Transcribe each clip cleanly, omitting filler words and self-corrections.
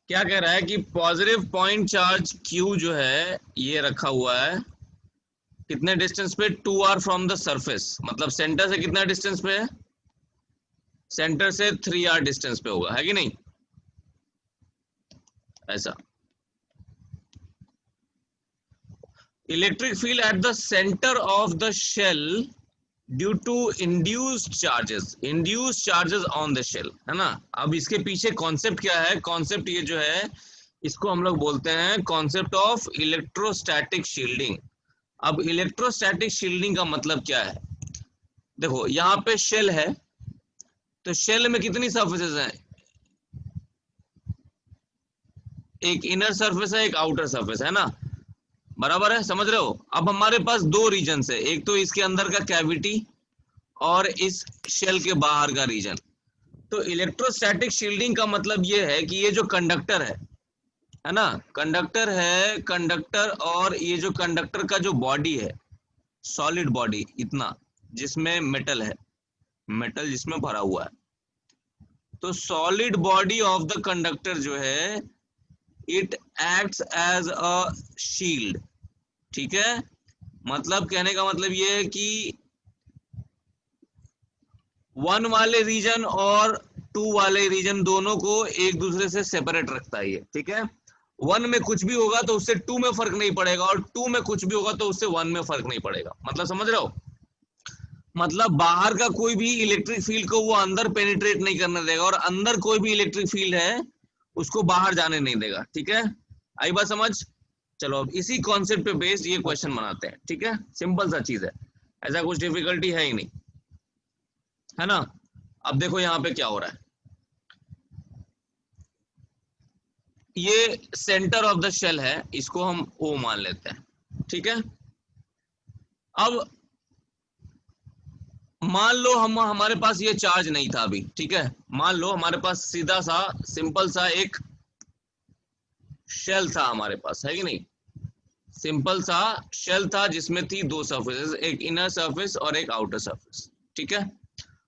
क्या कह रहा है कि पॉजिटिव पॉइंट चार्ज Q जो है ये रखा हुआ है कितने डिस्टेंस पे, 2r फ्रॉम द सरफेस, मतलब सेंटर से कितना डिस्टेंस पे है, सेंटर से 3r डिस्टेंस पे होगा, है कि नहीं, ऐसा। Electric field at the centre of the shell due to induced charges on the shell, है ना। अब इसके पीछे कॉन्सेप्ट क्या है, कॉन्सेप्ट ये जो है इसको हम लोग बोलते हैं कॉन्सेप्ट ऑफ इलेक्ट्रोस्टैटिक शील्डिंग। अब इलेक्ट्रोस्टैटिक शील्डिंग का मतलब क्या है, देखो यहाँ पे शेल है, तो शेल में कितनी सर्फेसेस हैं, एक इनर सरफेस है, एक आउटर सरफेस है ना, बराबर है, समझ रहे हो। अब हमारे पास दो रीजन है, एक तो इसके अंदर का कैविटी और इस शेल के बाहर का रीजन। तो इलेक्ट्रोस्टैटिक शील्डिंग का मतलब ये है कि ये जो कंडक्टर है ना, कंडक्टर है, कंडक्टर, और ये जो कंडक्टर का जो बॉडी है, सॉलिड बॉडी इतना, जिसमें मेटल है, मेटल जिसमें भरा हुआ है, तो solid body of the conductor जो है it acts as a shield, ठीक है। मतलब कहने का मतलब ये है कि 1 वाले रीजन और 2 वाले रीजन दोनों को एक दूसरे से सेपरेट रखता है ये, ठीक है। 1 में कुछ भी होगा तो उससे 2 में फर्क नहीं पड़ेगा, और 2 में कुछ भी होगा तो उससे 1 में फर्क नहीं पड़ेगा, मतलब समझ रहे हो। मतलब बाहर का कोई भी इलेक्ट्रिक फील्ड को वो अंदर पेनिट्रेट नहीं करने देगा, और अंदर कोई भी इलेक्ट्रिक फील्ड है उसको बाहर जाने नहीं देगा, ठीक है। आई बात समझ। चलो अब इसी कॉन्सेप्ट पे बेस्ड ये क्वेश्चन बनाते हैं, ठीक है, सिंपल सा चीज है, ऐसा कुछ डिफिकल्टी है ही नहीं, है ना। अब देखो यहाँ पे क्या हो रहा है, ये सेंटर ऑफ द शेल है, इसको हम O मान लेते हैं, ठीक है। अब मान लो हमारे पास ये चार्ज नहीं था अभी, ठीक है, मान लो हमारे पास सीधा सा सिंपल सा एक शेल था हमारे पास, है कि नहीं, सिंपल सा शेल था जिसमें थी दो सरफेसेस, एक इनर सरफेस और एक आउटर सरफेस, ठीक है।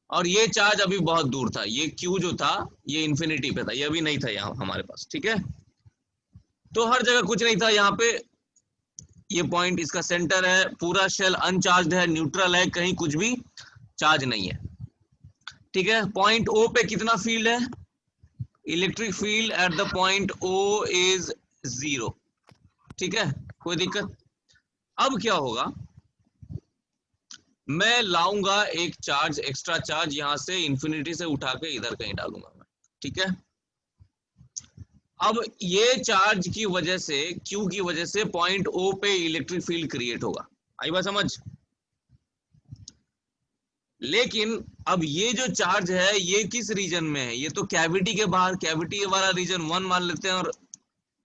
और ये चार्ज अभी बहुत दूर था, ये Q जो था ये इंफिनिटी पे था, ये अभी नहीं था यहाँ हमारे पास, ठीक है। तो हर जगह कुछ नहीं था, यहाँ पे ये पॉइंट इसका सेंटर है, पूरा शेल अनचार्ज है, न्यूट्रल है, कहीं कुछ भी चार्ज नहीं है, ठीक है। पॉइंट O पे कितना फील्ड है, electric field at the point O is 0, ठीक है, कोई दिक्कत। अब क्या होगा, मैं लाऊंगा एक चार्ज, एक्स्ट्रा चार्ज यहां से इंफिनिटी से उठा के इधर कहीं डालूंगा मैं, ठीक है। अब ये चार्ज की वजह से, Q की वजह से पॉइंट O पे इलेक्ट्रिक फील्ड क्रिएट होगा, आई बात समझ। लेकिन अब ये जो चार्ज है ये किस रीजन में है, ये तो कैविटी के बाहर, कैविटी वाला रीजन 1 मान लेते हैं, और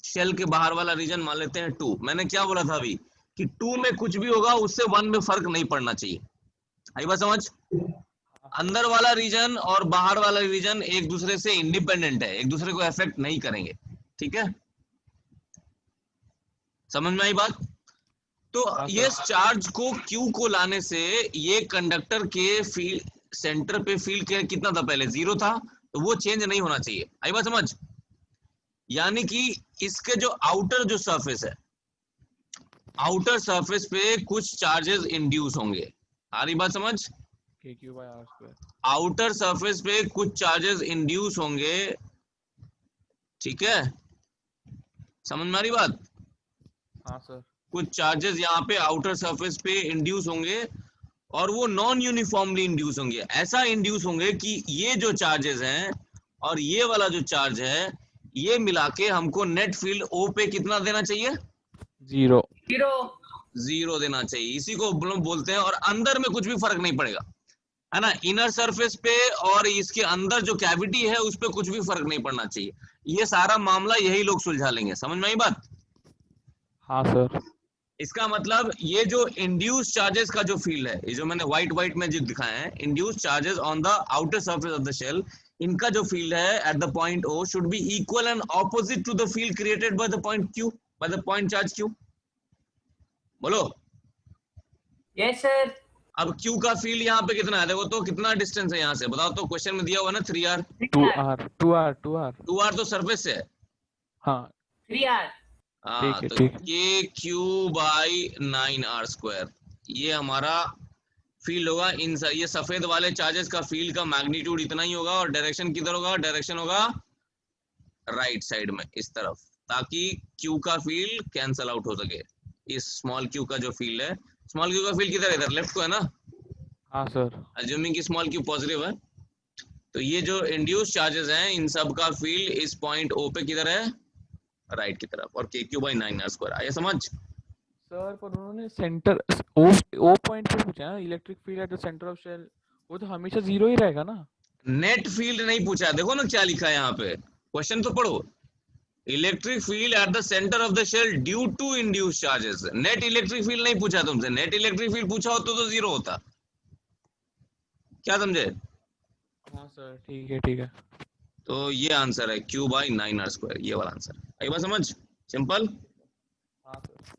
शेल के बाहर वाला रीजन मान लेते हैं 2। मैंने क्या बोला था अभी कि 2 में कुछ भी होगा उससे 1 में फर्क नहीं पड़ना चाहिए, आई बात समझ। अंदर वाला रीजन और बाहर वाला रीजन एक दूसरे से इंडिपेंडेंट है, एक दूसरे को अफेक्ट नहीं करेंगे, ठीक है, समझ में आई बात। तो ये चार्ज को Q को लाने से ये कंडक्टर के फील्ड सेंटर पे फील्ड कितना था, पहले 0 था, तो वो चेंज नहीं होना चाहिए, आई बात समझ। यानी कि इसके जो आउटर जो सरफेस है, आउटर सरफेस पे कुछ चार्जेस इंड्यूस होंगे, आ रही बात समझ। KQ/R²। आउटर सरफेस पे कुछ चार्जेस इंड्यूस होंगे, ठीक है, समझ में आ रही बात। हाँ सर। कुछ चार्जेस यहाँ पे आउटर सरफेस पे इंड्यूस होंगे, और वो नॉन यूनिफॉर्मली इंड्यूस होंगे, ऐसा इंड्यूस होंगे कि ये जो चार्जेस हैं और ये वाला जो चार्ज है ये मिला के हमको नेट फील्ड O पे कितना देना चाहिए, 0। 0 देना चाहिए, इसी को बोलते हैं। और अंदर में कुछ भी फर्क नहीं पड़ेगा, है ना, इनर सरफेस पे और इसके अंदर जो कैविटी है उस पे कुछ भी फर्क नहीं पड़ना चाहिए। ये सारा मामला यही लोग सुलझा लेंगे, समझ में आई बात। हाँ सर। इसका मतलब ये जो इंड्यूस चार्जेस का जो फील्ड है, ये जो मैंने व्हाइट व्हाइट में जो दिखाया है, induce charges on the outer surface of the shell, इनका जो फील्ड है at the point O should be equal and opposite to the field created by the point Q, by the point charge Q। बोलो। Yes sir. अब Q का field यहाँ पे कितना है, देखो तो कितना डिस्टेंस है यहाँ से, बताओ तो, क्वेश्चन में दिया हुआ ना 3r। 2R 2R 2R 2r तो सरफेस से है, हाँ 3R। हाँ, ठीक तो है। के क्यू बाई 9r², ये हमारा फील्ड होगा। इन ये सफेद वाले चार्जेस का फील्ड का मैग्नीट्यूड इतना ही होगा, और डायरेक्शन किधर होगा? डायरेक्शन होगा राइट साइड में इस तरफ, ताकि क्यू का फील्ड कैंसल आउट हो सके। इस स्मॉल क्यू का जो फील्ड है, स्मॉल क्यू का फील्ड किधर है? इधर लेफ्ट को है ना, हाँ सर। अज्यूमिंग कि स्मॉल क्यू पॉजिटिव है। तो ये जो इंड्यूस चार्जेस हैं, इन सब का फील्ड इस पॉइंट ओ पे किधर है? राइट की तरफ, और के क्यू बाई 9r²। आया समझ? सर पर उन्होंने सेंटर ओ पॉइंट पे पूछा है, electric field at the centre of shell, वो तो हमेशा 0 ही रहेगा ना। नेट फील्ड नहीं पूछा, देखो ना क्या लिखा है यहाँ पे, क्वेश्चन तो पढ़ो। Electric field at the centre of the shell due to induce charges. Net electric field नहीं पूछा तुमसे, नेट इलेक्ट्रिक फील्ड पूछा होता तो 0 होता। क्या समझे? हाँ सर ठीक है। तो ये आंसर है Q/9r², ये वाला आंसर। आई बात समझ? सिंपल। हाँ सर।